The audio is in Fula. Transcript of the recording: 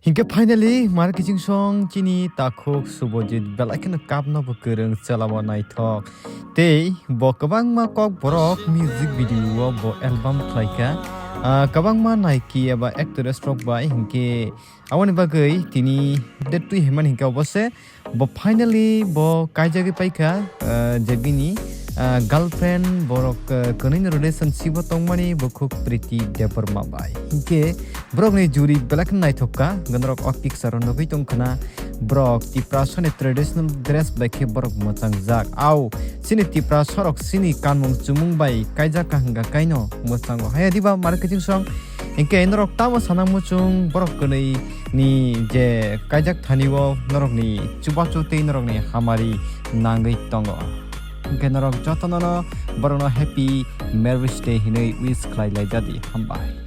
Hingga finally marketing song chini takhok Subhajit belaikan kapno bekereng celawa naitok. Tei bo kabang ma kok borok music video bo album klaika. Kabang ma naiki aba actor stroke by hingke awani bagai tini detu heman hingka obose bo finally bo Kaijak Paikha jebini girlfriend borok konin relationship tongmani bokuk Prity Debbarma Bai hingke brok ni juri belakang naitokka ganrok opik saron nogoi tongkana brok tipra sone traditional dress baike borok mochang jak au sini tipra sorok sini kanmung chumung bai kaijak hangga kaino mochang hayadiba marketing song hingke norok tamo sanang muchung borok konei ni je kaijak thaniwo norok ni chubachu tei norok ni hamari nangai tongo hingke norok jotono borok no happy marriage day hinoi wish khlai lai jadi hambai.